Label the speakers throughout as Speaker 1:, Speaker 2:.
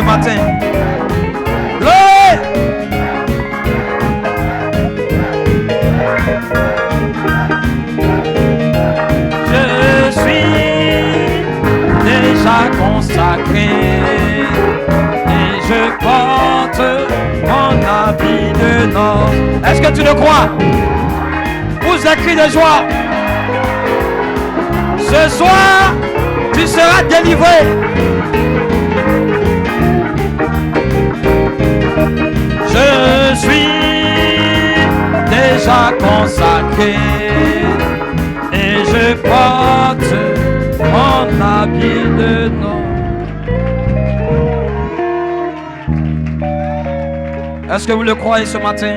Speaker 1: matin. Gloire! Je suis déjà consacré et je porte mon habit de noces. Est-ce que tu le crois? Pousse des cris de joie. Ce soir, tu seras délivré. Je suis déjà consacré et je porte mon habit de noces. Est-ce que vous le croyez ce matin?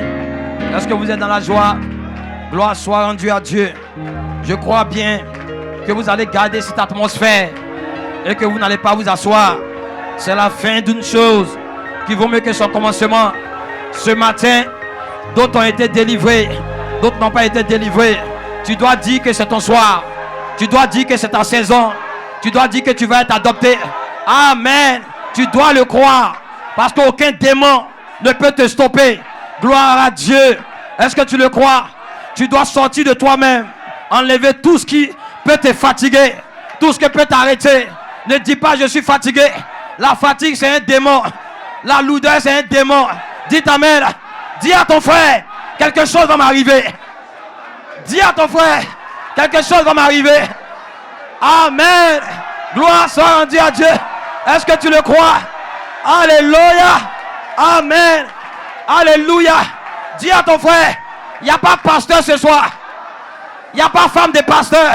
Speaker 1: Est-ce que vous êtes dans la joie? Gloire soit rendue à Dieu. Je crois bien que vous allez garder cette atmosphère et que vous n'allez pas vous asseoir. C'est la fin d'une chose qui vaut mieux que son commencement. Ce matin, d'autres ont été délivrés, d'autres n'ont pas été délivrés. Tu dois dire que c'est ton soir. Tu dois dire que c'est ta saison. Tu dois dire que tu vas être adopté. Amen. Tu dois le croire parce qu'aucun démon ne peut te stopper. Gloire à Dieu. Est-ce que tu le crois? Tu dois sortir de toi-même, enlever tout ce qui peut te fatiguer, tout ce qui peut t'arrêter. Ne dis pas je suis fatigué. La fatigue c'est un démon. La lourdeur c'est un démon. Dis amen. Dis à ton frère, quelque chose va m'arriver. Dis à ton frère, quelque chose va m'arriver. Amen. Gloire soit rendue à Dieu. Est-ce que tu le crois? Alléluia. Amen. Alléluia. Dis à ton frère, il n'y a pas pasteur ce soir. Il n'y a pas femme de pasteur.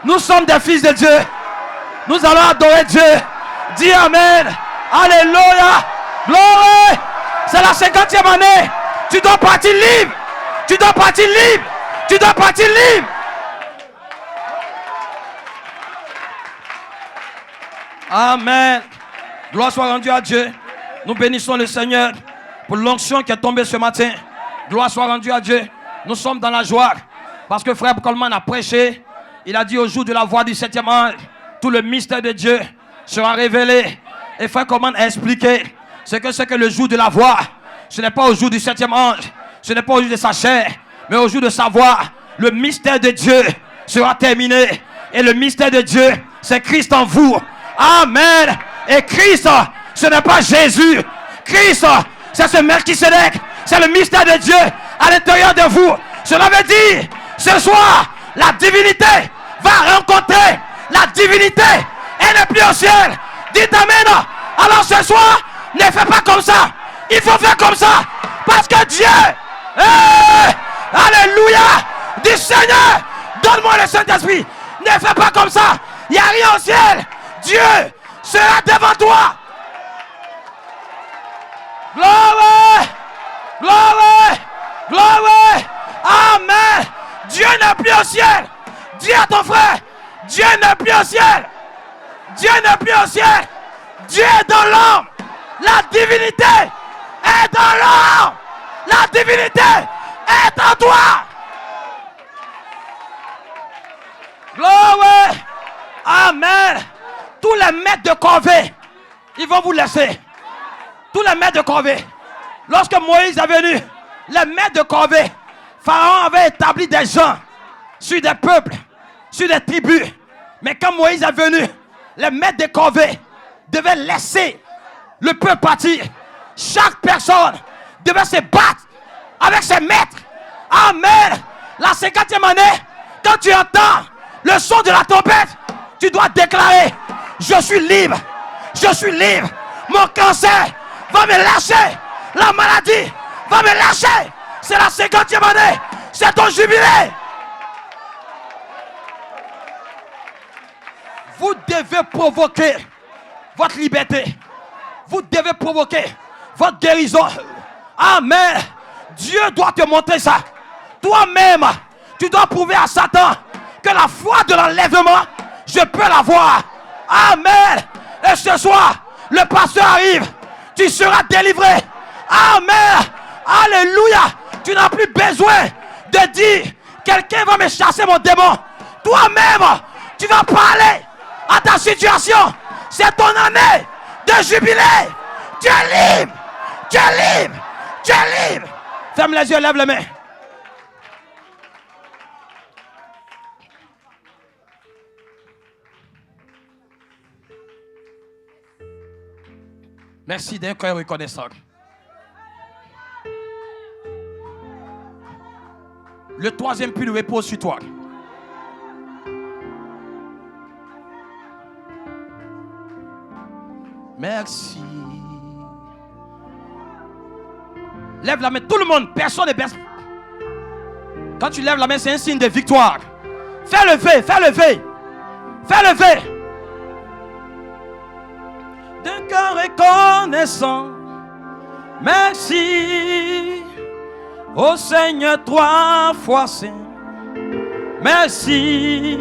Speaker 1: Nous sommes des fils de Dieu. Nous allons adorer Dieu. Dis amen. Alléluia. Gloire. C'est la 50e année. Tu dois partir libre. Tu dois partir libre. Tu dois partir libre. Amen. Gloire soit rendue à Dieu. Nous bénissons le Seigneur pour l'onction qui est tombée ce matin. Gloire soit rendue à Dieu. Nous sommes dans la joie parce que frère Coleman a prêché. Il a dit au jour de la voix du 7e ange, tout le mystère de Dieu sera révélé. Et frère Coleman a expliqué c'est que le jour de la voix, ce n'est pas au jour du 7e ange, ce n'est pas au jour de sa chair, mais au jour de sa voix, le mystère de Dieu sera terminé. Et le mystère de Dieu, c'est Christ en vous. Amen. Et Christ, ce n'est pas Jésus. Christ, c'est ce Melchisédek. C'est le mystère de Dieu à l'intérieur de vous. Cela veut dire, ce soir, la divinité va rencontrer la divinité. Elle n'est plus au ciel. Dites amen. Alors ce soir, ne fais pas comme ça. Il faut faire comme ça. Parce que Dieu, alléluia, dit Seigneur, donne-moi le Saint-Esprit. Ne fais pas comme ça. Il n'y a rien au ciel. Dieu sera devant toi. Gloire. Gloire. Gloire. Amen. Dieu n'est plus au ciel. Dis à ton frère, Dieu n'est plus au ciel. Dieu n'est plus au ciel. Dieu est dans l'homme. La divinité est dans l'homme. La divinité est en toi. Gloire. Amen. Tous les maîtres de corvée, ils vont vous laisser. Tous les maîtres de corvée. Lorsque Moïse est venu, les maîtres de corvée, Pharaon avait établi des gens sur des peuples, sur des tribus. Mais quand Moïse est venu, les maîtres de corvée devaient laisser le peuple partir. Chaque personne devait se battre avec ses maîtres. Amen. La 50e année, quand tu entends le son de la trompette, tu dois déclarer: je suis libre. Je suis libre. Mon cancer va me lâcher. La maladie va me lâcher. C'est la 50e année. C'est ton jubilé. Vous devez provoquer votre liberté. Vous devez provoquer votre guérison. Amen. Dieu doit te montrer ça. Toi-même, tu dois prouver à Satan que la foi de l'enlèvement, je peux l'avoir. Amen. Et ce soir, le pasteur arrive. Tu seras délivré. Amen. Alléluia. Tu n'as plus besoin de dire: quelqu'un va me chasser mon démon. Toi-même, tu vas parler à ta situation. C'est ton année de jubilé. Tu es libre. Tu es libre. Tu es libre. Ferme les yeux, lève les mains. Merci d'un cœur reconnaissant. Le troisième puits repose sur toi. Merci. Lève la main, tout le monde, personne ne baisse. Quand tu lèves la main, c'est un signe de victoire. Fais lever, fais lever. Fais lever. D'un cœur reconnaissant, merci. Ô Seigneur, 3 fois saint. Merci,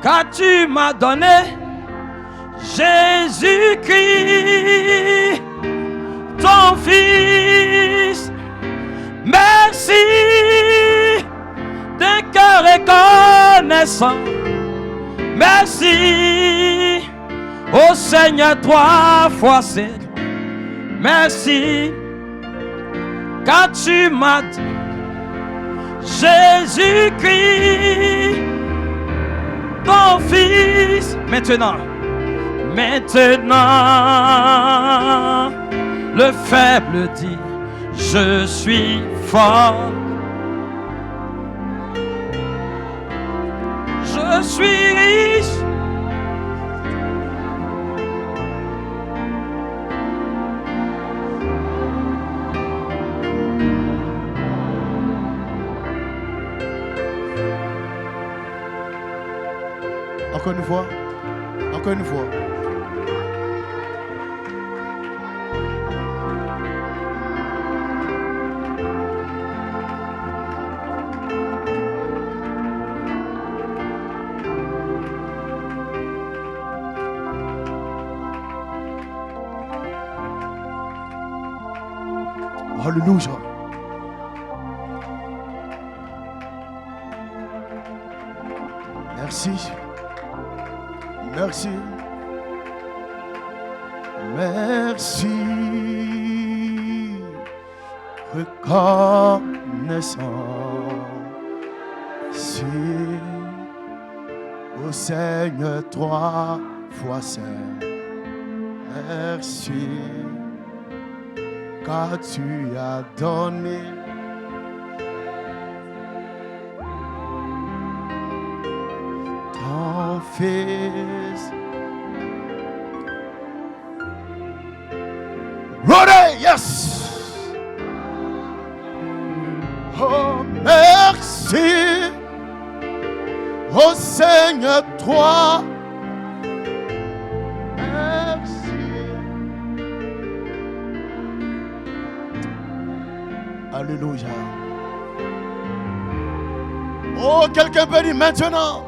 Speaker 1: car tu m'as donné Jésus-Christ, ton Fils. Merci, d'un cœur reconnaissant. Merci, ô Seigneur, 3 fois saint. Merci, car tu m'as donné Jésus-Christ, ton Fils. Maintenant, le faible dit, je suis fort. Je suis riche.
Speaker 2: Encore une fois. Encore une fois. Alléluia. Merci. Merci. Merci. Reconnaissant. Si au Seigneur 3 fois saint. Merci. Car tu as donné ton Fils. Glory, yes. Oh, merci. Oh Seigneur, toi. Alléluia. Oh, quelqu'un peut dire maintenant.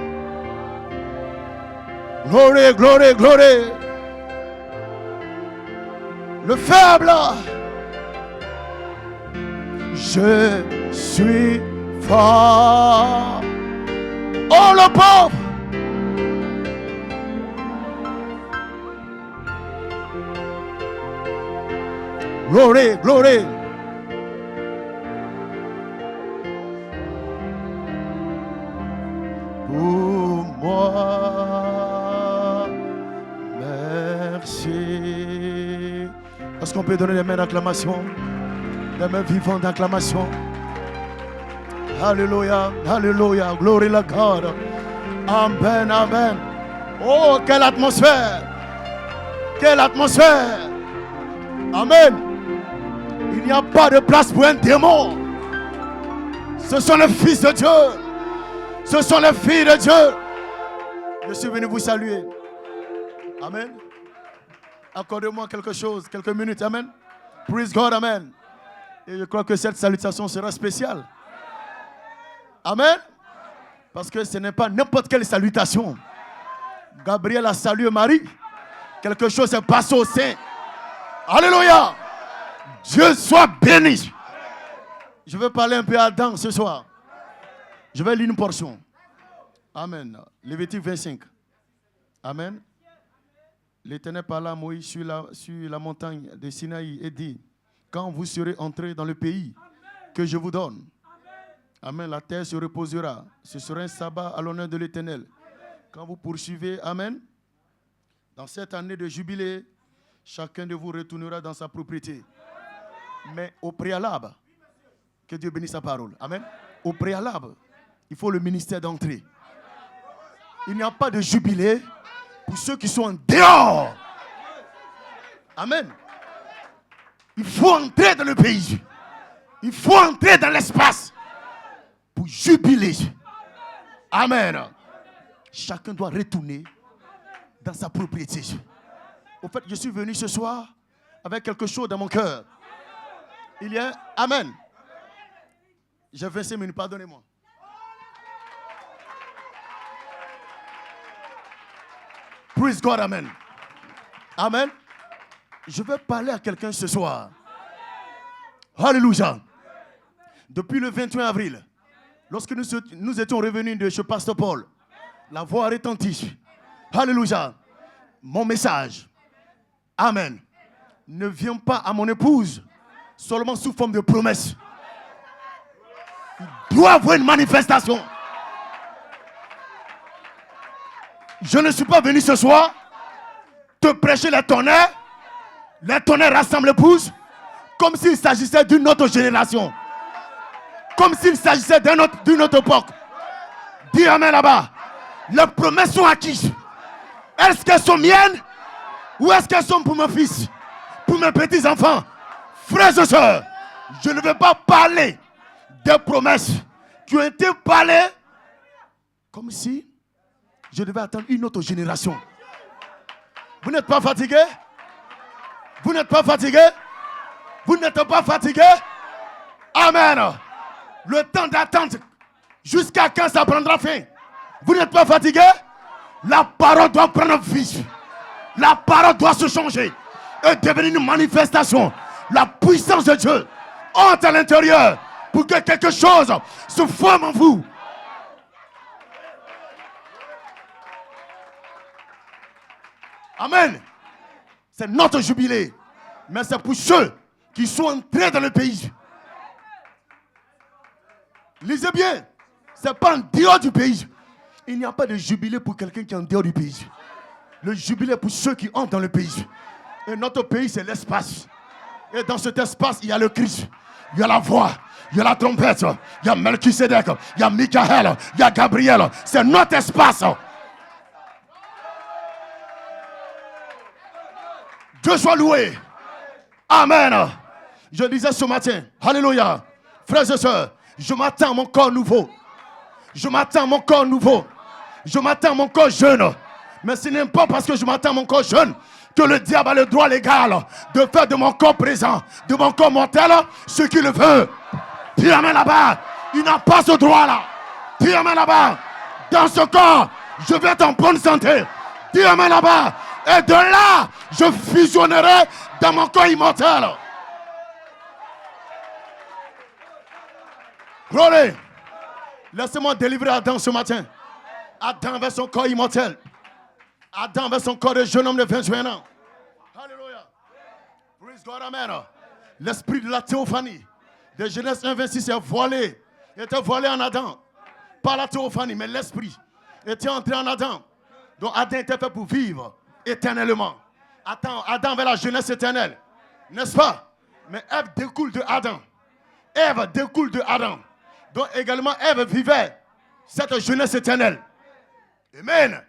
Speaker 2: Glory, glory, glory. Le faible. Je suis fort. Oh, le pauvre. Glory, glory. Pour moi, merci. Est-ce qu'on peut donner des mains d'acclamation? Des mains vivantes d'acclamation. Alléluia, alléluia, glory to God. Amen, amen. Oh, quelle atmosphère! Quelle atmosphère! Amen. Il n'y a pas de place pour un démon. Ce sont les fils de Dieu. Ce sont les filles de Dieu. Je suis venu vous saluer. Amen. Accordez-moi quelque chose, quelques minutes. Amen. Praise God. Amen. Et je crois que cette salutation sera spéciale. Amen. Parce que ce n'est pas n'importe quelle salutation. Gabriel a salué Marie. Quelque chose s'est passé au sein. Alléluia. Dieu soit béni. Je vais parler un peu à Adam ce soir. Je vais lire une portion. Amen. Lévitique 25. Amen. l'Éternel parla à Moïse sur la montagne de Sinaï et dit, quand vous serez entrés dans le pays que je vous donne, amen, la terre se reposera. Ce sera un sabbat à l'honneur de l'Éternel. Quand vous poursuivez, amen, dans cette année de jubilé, chacun de vous retournera dans sa propriété. Mais au préalable, que Dieu bénisse sa parole. Amen. Au préalable, il faut le ministère d'entrée. Il n'y a pas de jubilé pour ceux qui sont en dehors. Amen. Il faut entrer dans le pays. Il faut entrer dans l'espace pour jubiler. Amen. Chacun doit retourner dans sa propriété. Au fait, je suis venu ce soir avec quelque chose dans mon cœur. Il y a... Amen. J'ai 25 minutes, pardonnez-moi. Praise God, amen. Amen. Je vais parler à quelqu'un ce soir. Alléluia. Depuis le 21 avril, lorsque nous étions revenus de chez Pasteur Paul, la voix retentit. Alléluia. Mon message, amen, ne vient pas à mon épouse seulement sous forme de promesse. Il doit avoir une manifestation. Je ne suis pas venu ce soir te prêcher les tonnerres. Les tonnerres rassemblent l'épouse comme s'il s'agissait d'une autre génération. Comme s'il s'agissait d'une autre époque. Dis amen là-bas. Les promesses sont acquises. Est-ce qu'elles sont miennes ou est-ce qu'elles sont pour mon fils, pour mes petits-enfants? Frères et sœurs, je ne vais pas parler des promesses qui ont été parlées comme si je devais attendre une autre génération. Vous n'êtes pas fatigué? Vous n'êtes pas fatigué? Vous n'êtes pas fatigué? Amen. Le temps d'attente, jusqu'à quand ça prendra fin? Vous n'êtes pas fatigué? La parole doit prendre vie. La parole doit se changer et devenir une manifestation. La puissance de Dieu entre à l'intérieur pour que quelque chose se forme en vous. Amen. C'est notre jubilé. Mais c'est pour ceux qui sont entrés dans le pays. Lisez bien. Ce n'est pas en dehors du pays. Il n'y a pas de jubilé pour quelqu'un qui est en dehors du pays. Le jubilé est pour ceux qui entrent dans le pays. Et notre pays, c'est l'espace. Et dans cet espace, il y a le Christ. Il y a la voix. Il y a la trompette. Il y a Melchisedec. Il y a Michael. Il y a Gabriel. C'est notre espace. Dieu soit loué. Amen. Je disais ce matin, alléluia, frères et sœurs, je m'attends à mon corps nouveau. Je m'attends à mon corps nouveau. Je m'attends à mon corps jeune. Mais ce n'est pas parce que je m'attends à mon corps jeune que le diable a le droit légal de faire de mon corps présent, de mon corps mortel, ce qu'il veut. Dis amen là-bas. Il n'a pas ce droit-là. Dis amen là-bas. Dans ce corps, je vais être en bonne santé. Dis amen là-bas. Et de là, je fusionnerai dans mon corps immortel. Gloire. Laissez-moi délivrer Adam ce matin. Adam avait son corps immortel. Adam avait son corps de jeune homme de 21 ans. Alléluia. Praise God, amen. L'esprit de la théophanie de Genèse 1:26 est voilé. Il était voilé en Adam. Pas la théophanie, mais l'esprit était entré en Adam. Donc Adam était fait pour vivre éternellement. Adam avait la jeunesse éternelle. N'est-ce pas? Mais Ève découle de Adam. Ève découle de Adam. Donc également Ève vivait cette jeunesse éternelle. Amen.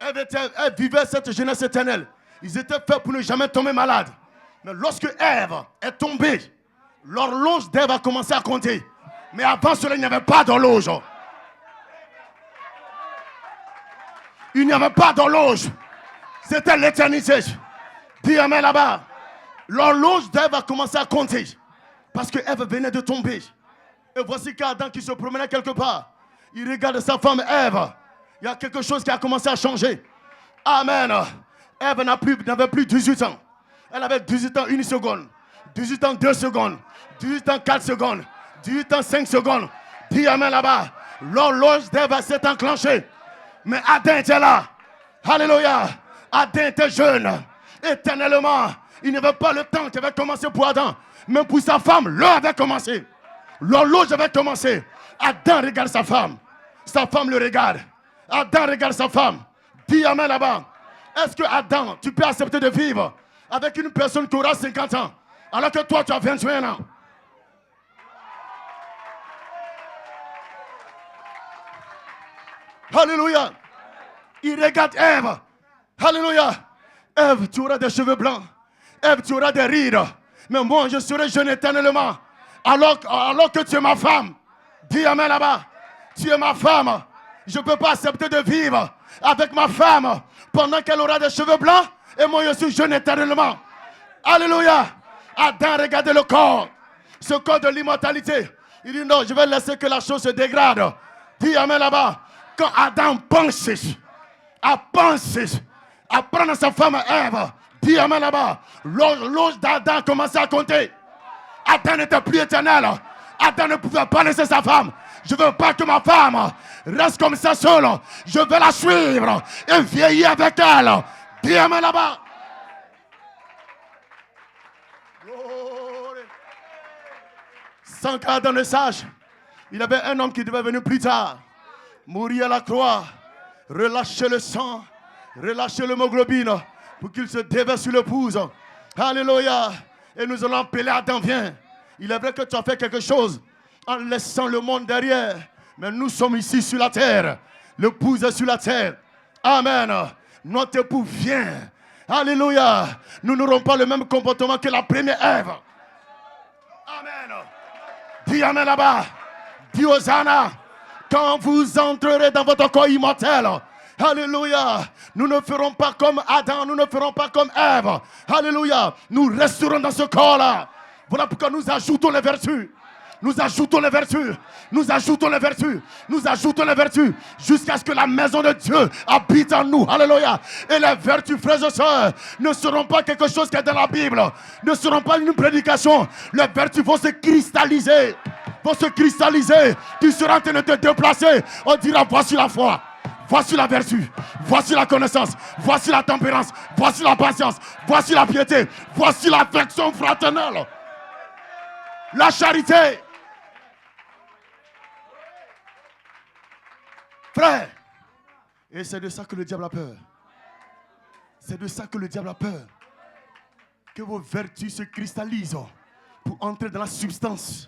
Speaker 2: Ève vivait cette jeunesse éternelle. Ils étaient faits pour ne jamais tomber malades. Mais lorsque Ève est tombée, l'horloge d'Ève a commencé à compter. Mais avant cela, il n'y avait pas d'horloge. Il n'y avait pas d'horloge. C'était l'éternité. Dis amen là-bas. L'horloge d'Ève a commencé à compter. Parce que Ève venait de tomber. Et voici qu'Adam qui se promenait quelque part. Il regarde sa femme Ève. Il y a quelque chose qui a commencé à changer. Amen. Ève n'avait plus 18 ans. Elle avait 18 ans 1 seconde. 18 ans 2 secondes. 18 ans 4 secondes. 18 ans 5 secondes. Dis amen là-bas. L'horloge d'Ève s'est enclenchée. Mais Adam était là. Alléluia. Adam était jeune, éternellement. Il n'y avait pas le temps qui avait commencé pour Adam. Même pour sa femme, l'heure avait commencé. L'horloge avait commencé. Adam regarde sa femme le regarde. Adam regarde sa femme. Dis amen là-bas. Est-ce que Adam, tu peux accepter de vivre avec une personne qui aura 50 ans, alors que toi, tu as 21 ans? Alléluia. Il regarde Ève. Alléluia. Ève, tu auras des cheveux blancs. Ève, tu auras des rides. Mais moi, je serai jeune éternellement. Alors que tu es ma femme. Dis amen là-bas. Tu es ma femme. Je ne peux pas accepter de vivre avec ma femme pendant qu'elle aura des cheveux blancs et moi je suis jeune éternellement. Alléluia. Adam regardait le corps. Ce corps de l'immortalité. Il dit non, je vais laisser que la chose se dégrade. Dis amen là-bas. Quand Adam pense à prendre sa femme Ève, dis amen là-bas. L'âge d'Adam commençait à compter. Adam n'était plus éternel. Adam ne pouvait pas laisser sa femme. Je ne veux pas que ma femme reste comme ça seule. Je vais la suivre et vieillir avec elle. Dis amen là-bas. Sans qu'Adam ne sache, il y avait un homme qui devait venir plus tard, mourir à la croix, relâcher le sang, relâcher l'hémoglobine pour qu'il se déverse sur l'épouse. Alléluia. Et nous allons appeler Adam, viens. Il est vrai que tu as fait quelque chose en laissant le monde derrière. Mais nous sommes ici sur la terre. L'épouse est sur la terre. Amen. Notre époux vient. Alléluia. Nous n'aurons pas le même comportement que la première Ève. Amen. Dis amen là-bas. Dis Hosanna. Quand vous entrerez dans votre corps immortel, alléluia, nous ne ferons pas comme Adam, nous ne ferons pas comme Ève. Alléluia, nous resterons dans ce corps-là. Voilà pourquoi nous ajoutons les vertus. Nous ajoutons les vertus. Nous ajoutons les vertus. Nous ajoutons les vertus. Jusqu'à ce que la maison de Dieu habite en nous. Alléluia. Et les vertus, frères et sœurs, ne seront pas quelque chose qui est dans la Bible. Ne seront pas une prédication. Les vertus vont se cristalliser. Vont se cristalliser. Tu seras en train de te déplacer. On dira, voici la foi. Voici la vertu. Voici la connaissance. Voici la tempérance. Voici la patience. Voici la piété. Voici l'affection fraternelle. La charité. Frère, et c'est de ça que le diable a peur. C'est de ça que le diable a peur. Que vos vertus se cristallisent pour entrer dans la substance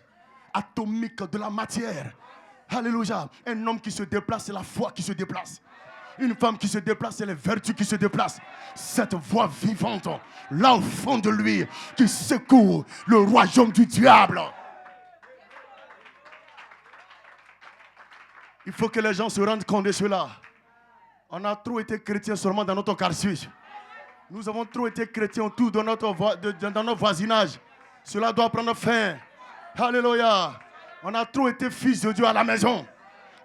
Speaker 2: atomique de la matière. Alléluia. Un homme qui se déplace, c'est la foi qui se déplace. Une femme qui se déplace, c'est les vertus qui se déplacent. Cette voix vivante, là au fond de lui, qui secoue le royaume du diable. Il faut que les gens se rendent compte de cela. On a trop été chrétiens seulement dans notre quartier. Nous avons trop été chrétiens tout dans notre voisinage. Cela doit prendre fin. Alléluia. On a trop été fils de Dieu à la maison.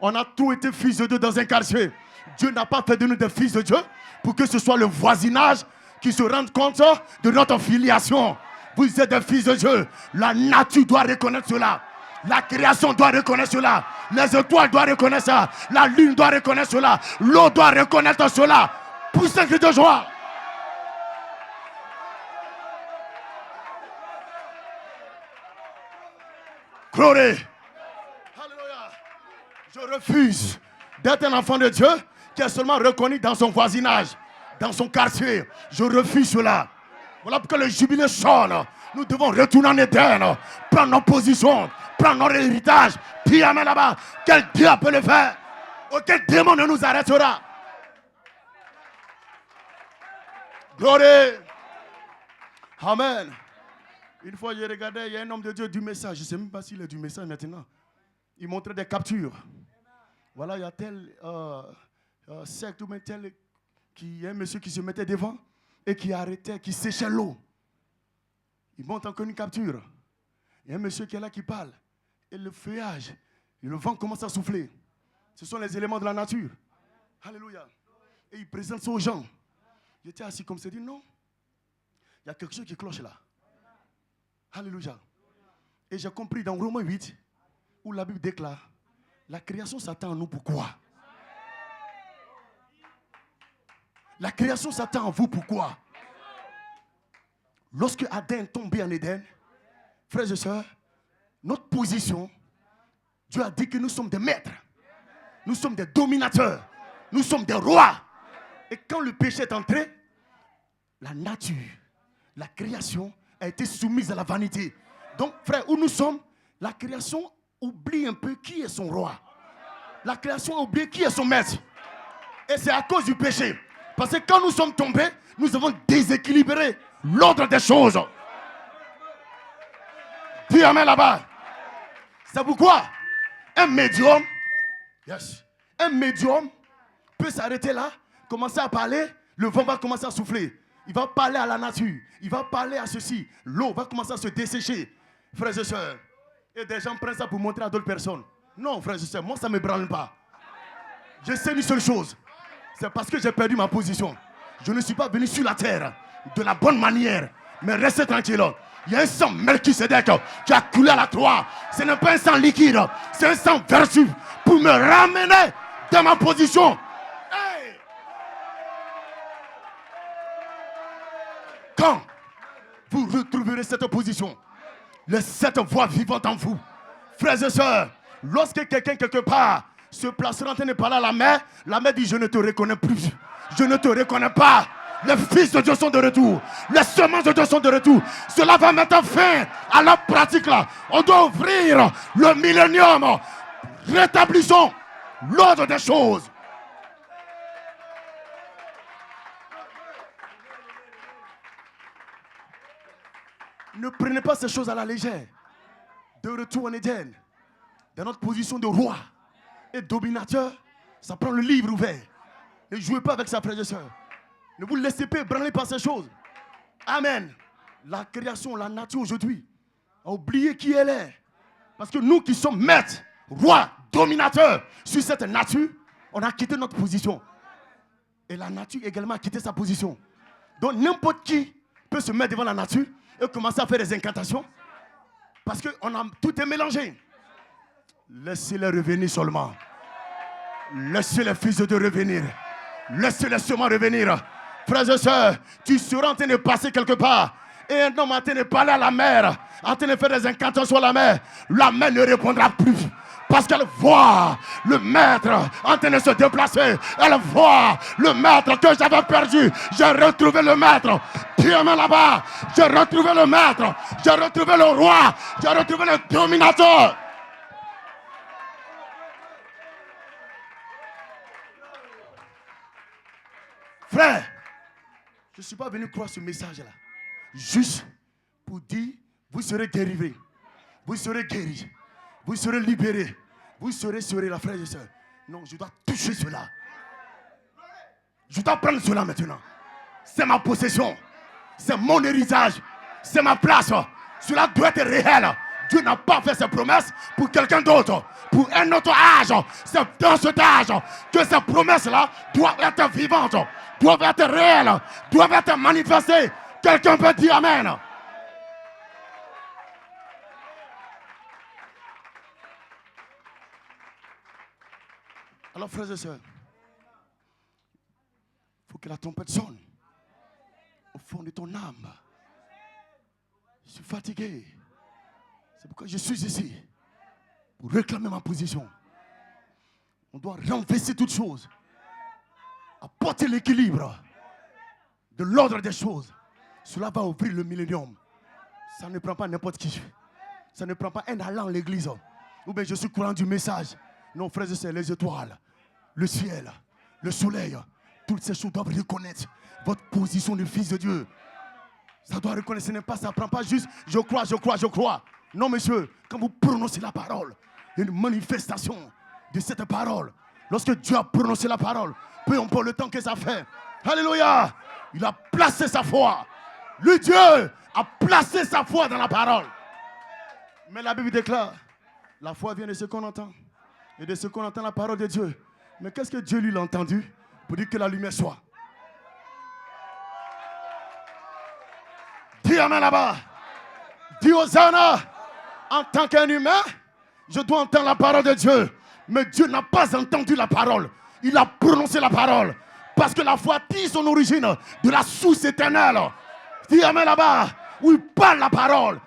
Speaker 2: On a trop été fils de Dieu dans un quartier. Dieu n'a pas fait de nous des fils de Dieu pour que ce soit le voisinage qui se rende compte de notre filiation. Vous êtes des fils de Dieu. La nature doit reconnaître cela. La création doit reconnaître cela. Les étoiles doivent reconnaître ça. La lune doit reconnaître cela. L'eau doit reconnaître cela. Poussez un cri de joie. Gloire. Alléluia. Je refuse d'être un enfant de Dieu qui est seulement reconnu dans son voisinage, dans son quartier. Je refuse cela. Voilà pourquoi le jubilé sonne. Nous devons retourner en Éden, prendre nos positions, prendre notre héritage. Puis amen là-bas. Quel Dieu peut le faire? Aucun démon ne nous arrêtera. Gloire. Amen. Une fois, je regardais, il y a un homme de Dieu du message. Je ne sais même pas s'il est du message maintenant. Il montrait des captures. Voilà, il y a tel secte ou tel, il y a un monsieur qui se mettait devant et qui arrêtait, qui séchait l'eau. Il monte encore une capture. Il y a un monsieur qui est là qui parle. Et le feuillage, et le vent commence à souffler. Ce sont les éléments de la nature. Alléluia. Et il présente ça aux gens. J'étais assis comme ça, dit non. Il y a quelque chose qui cloche là. Alléluia. Et j'ai compris dans Romains 8, où la Bible déclare, la création s'attend à nous pourquoi? La création s'attend à vous. Pourquoi? Lorsque Adam est tombé en Éden, frères et sœurs, notre position, Dieu a dit que nous sommes des maîtres. Nous sommes des dominateurs. Nous sommes des rois. Et quand le péché est entré, la nature, la création a été soumise à la vanité. Donc, frère, où nous sommes, la création oublie un peu qui est son roi. La création oublie qui est son maître. Et c'est à cause du péché. Parce que quand nous sommes tombés, nous avons déséquilibré l'ordre des choses. Dis amen là-bas. C'est pourquoi un médium, un médium peut s'arrêter là, commencer à parler, le vent va commencer à souffler. Il va parler à la nature, il va parler à ceci. L'eau va commencer à se dessécher. Frères et sœurs, et des gens prennent ça pour montrer à d'autres personnes. Non, frères et sœurs, moi ça ne me branle pas. Je sais une seule chose. C'est parce que j'ai perdu ma position. Je ne suis pas venu sur la terre de la bonne manière. Mais restez tranquille. Il y a un sang Melchisedec qui a coulé à la croix. Ce n'est pas un sang liquide. C'est un sang vertu pour me ramener dans ma position. Hey! Quand vous retrouverez cette position, les 7 voix vivantes en vous, frères et sœurs, lorsque quelqu'un quelque part se placera en train de parler à la mer dit: je ne te reconnais plus, je ne te reconnais pas. Les fils de Dieu sont de retour, les semences de Dieu sont de retour. Cela va mettre fin à la pratique là. On doit ouvrir le millénium. Rétablissons l'ordre des choses. Ne prenez pas ces choses à la légère. De retour en Éden, dans notre position de roi et dominateur, ça prend le livre ouvert. Ne jouez pas avec sa frère et soeur. Ne vous laissez pas ébranler par ces choses. Amen. La création, la nature aujourd'hui a oublié qui elle est. Parce que nous qui sommes maîtres, rois, dominateurs sur cette nature, on a quitté notre position. Et la nature également a quitté sa position. Donc n'importe qui peut se mettre devant la nature et commencer à faire des incantations. Parce que tout est mélangé. Laissez-les revenir seulement. Laissez les fils de Dieu revenir. Laissez-les seulement revenir. Frères et sœurs, tu seras en train de passer quelque part. Et un homme en train de parler à la mer, en train de faire des incantations sur la mer ne répondra plus. Parce qu'elle voit le maître en train de se déplacer. Elle voit le maître que j'avais perdu. J'ai retrouvé le maître. Dieu m'est là-bas. J'ai retrouvé le maître. J'ai retrouvé le roi. J'ai retrouvé le dominateur. Frère, je ne suis pas venu croire ce message-là. Juste pour dire, vous serez délivrés. Vous serez guéris. Vous serez libérés. Vous serez la frère et soeur. Non, je dois toucher cela. Je dois prendre cela maintenant. C'est ma possession. C'est mon héritage. C'est ma place. Cela doit être réel. Dieu n'a pas fait ses promesses pour quelqu'un d'autre. Pour un autre âge. C'est dans cet âge que ces promesses-là doivent être vivantes. Doivent être réelles. Doivent être manifestées. Quelqu'un peut dire amen. Alors, frères et sœurs, il faut que la trompette sonne au fond de ton âme. Je suis fatigué. C'est pourquoi je suis ici, pour réclamer ma position. On doit renverser toutes choses, apporter l'équilibre de l'ordre des choses. Cela va ouvrir le millénium. Ça ne prend pas n'importe qui. Ça ne prend pas un allant à l'église. Ou bien je suis courant du message. Non, frères et sœurs, les étoiles, le ciel, le soleil, toutes ces choses doivent reconnaître votre position de fils de Dieu. Ça doit reconnaître, ce n'est pas, ça ne prend pas juste je crois, je crois, je crois. Non, monsieur, quand vous prononcez la parole, il y a une manifestation de cette parole. Lorsque Dieu a prononcé la parole, peu importe le temps que ça fait. Alléluia! Il a placé sa foi. Le Dieu a placé sa foi dans la parole. Mais la Bible déclare, la foi vient de ce qu'on entend. Et de ce qu'on entend la parole de Dieu. Mais qu'est-ce que Dieu lui a entendu pour dire que la lumière soit? Dis amen là-bas. Dis Hosanna. En tant qu'un humain, je dois entendre la parole de Dieu. Mais Dieu n'a pas entendu la parole. Il a prononcé la parole. Parce que la foi tire son origine de la source éternelle. Dis amen là-bas, où il parle la parole,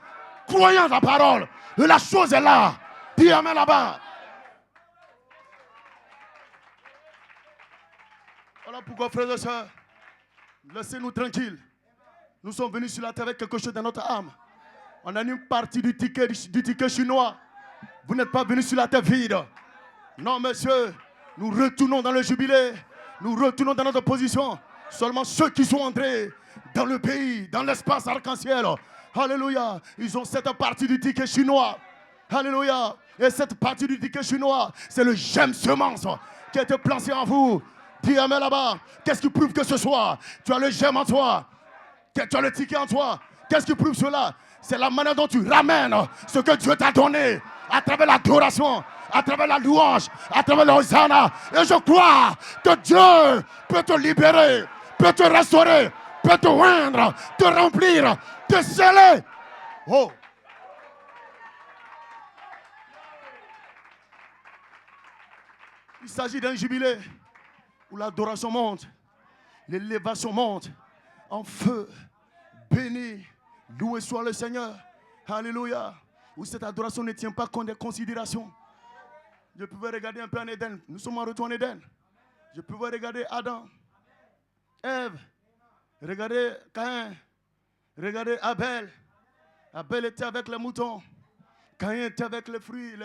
Speaker 2: croyant la parole, et la chose est là. Dis amen là-bas. Voilà pourquoi, frères et sœurs, laissez-nous tranquilles. Nous sommes venus sur la terre avec quelque chose dans notre âme. On a une partie du ticket chinois. Vous n'êtes pas venus sur la terre vide. Non, monsieur, nous retournons dans le jubilé. Nous retournons dans notre position. Seulement ceux qui sont entrés dans le pays, dans l'espace arc-en-ciel. Alléluia. Ils ont cette partie du ticket chinois. Alléluia. Et cette partie du ticket chinois, c'est le gemme semence qui a été placé en vous. Dis amen là-bas. Qu'est-ce qui prouve que ce soir, tu as le gemme en toi? Tu as le ticket en toi? Qu'est-ce qui prouve cela? C'est la manière dont tu ramènes ce que Dieu t'a donné à travers l'adoration, à travers la louange, à travers l'hosanna. Et je crois que Dieu peut te libérer, peut te restaurer, peut te oindre, te remplir, te sceller. Oh! Il s'agit d'un jubilé où l'adoration monte, l'élévation monte en feu. Béni, loué soit le Seigneur. Alléluia. Où cette adoration ne tient pas compte des considérations. Je pouvais regarder un peu en Éden. Nous sommes en retour en Éden. Je pouvais regarder Adam, Ève, regarder Caïn, regarder Abel. Abel était avec les moutons. Caïn était avec les fruits,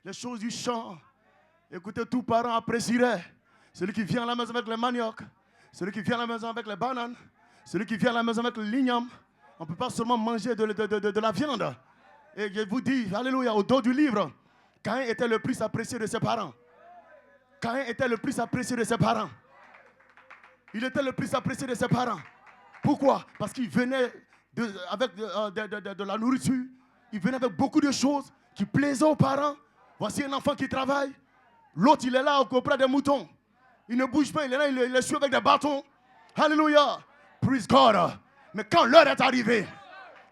Speaker 2: les choses du champ. Écoutez, tout parent apprécierait celui qui vient à la maison avec les maniocs, celui qui vient à la maison avec les bananes, celui qui vient à la maison avec le l'igname. On ne peut pas seulement manger de la viande. Et je vous dis, alléluia, au dos du livre, Caïn était le plus apprécié de ses parents. Caïn était le plus apprécié de ses parents. Il était le plus apprécié de ses parents. Pourquoi? Parce qu'il venait avec de la nourriture. Il venait avec beaucoup de choses qui plaisaient aux parents. Voici un enfant qui travaille. L'autre, il est là auprès des moutons. Il ne bouge pas, il est là, il les suit avec des bâtons. Alléluia. Praise God. Mais quand l'heure est arrivée,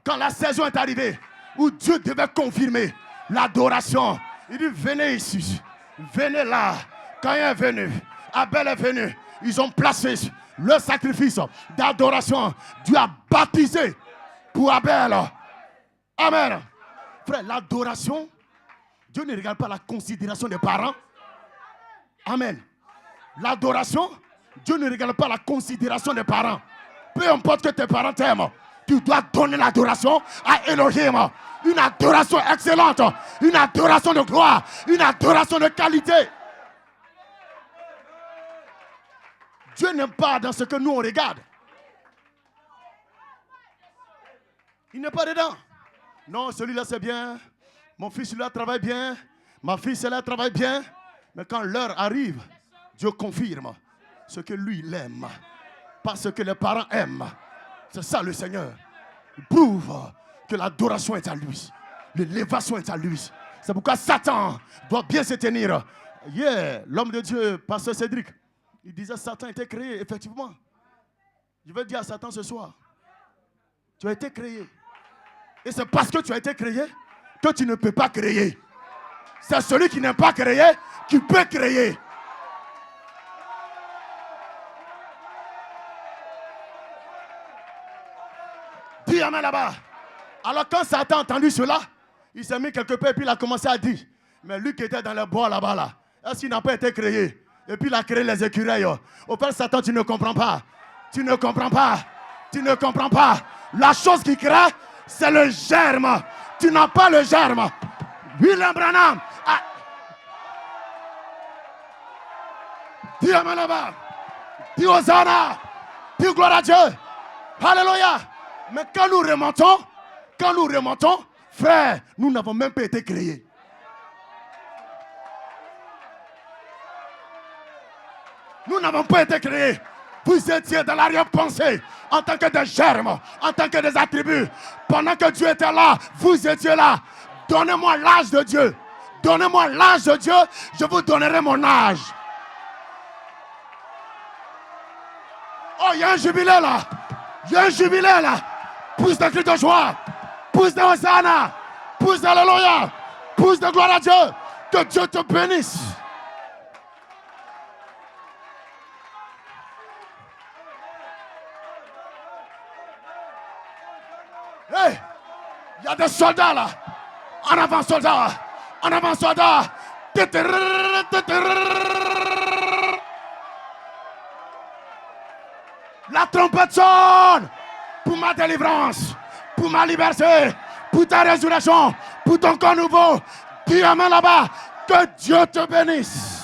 Speaker 2: quand la saison est arrivée, où Dieu devait confirmer l'adoration, il dit, venez ici, venez là. Caïn est venu, Abel est venu. Ils ont placé le sacrifice d'adoration. Dieu a baptisé pour Abel. Amen. Frère, l'adoration, Dieu ne regarde pas la considération des parents. Amen. L'adoration, Dieu ne regarde pas la considération des parents. Peu importe que tes parents t'aiment, tu dois donner l'adoration à Elohim. Une adoration excellente, une adoration de gloire, une adoration de qualité. Dieu n'aime pas dans ce que nous on regarde. Il n'est pas dedans. Non, celui-là c'est bien. Mon fils celui-là travaille bien. Ma fille celle-là travaille bien. Mais quand l'heure arrive, Dieu confirme ce que lui il aime. Pas ce que les parents aiment. C'est ça le Seigneur. Il prouve que l'adoration est à lui. L'élévation est à lui. C'est pourquoi Satan doit bien se tenir. Yeah, l'homme de Dieu, pasteur Cédric, il disait Satan était créé, effectivement. Je vais dire à Satan ce soir, tu as été créé. Et c'est parce que tu as été créé que tu ne peux pas créer. C'est celui qui n'est pas créé qui peut créer. Dis amen là-bas. Alors quand Satan a entendu cela, il s'est mis quelque part et puis il a commencé à dire, mais lui qui était dans le bois là-bas, là, est-ce qu'il n'a pas été créé? Et puis il a créé les écureuils. Au père Satan, tu ne comprends pas. Tu ne comprends pas. Tu ne comprends pas. La chose qui crée, c'est le germe. Tu n'as pas le germe. William Branham. Ah. Dis amen là-bas. Dis Hosanna. Dis gloire à Dieu. Alléluia. Mais quand nous remontons, frère, nous n'avons même pas été créés. Nous n'avons pas été créés. Vous étiez dans l'arrière-pensée en tant que des germes, en tant que des attributs. Pendant que Dieu était là, vous étiez là. Donnez-moi l'âge de Dieu. Donnez-moi l'âge de Dieu, je vous donnerai mon âge. Oh, il y a un jubilé là. Il y a un jubilé là. Pousse de cris de joie. Pousse de Hosanna. Pousse d'alléluia. Pousse de gloire à Dieu. Que Dieu te bénisse. Hey, il y a des soldats là. En avant, soldats. En avant, soldats. La trompette sonne pour ma délivrance, pour ma liberté, pour ta résurrection, pour ton corps nouveau. Dis amen là-bas. Que Dieu te bénisse.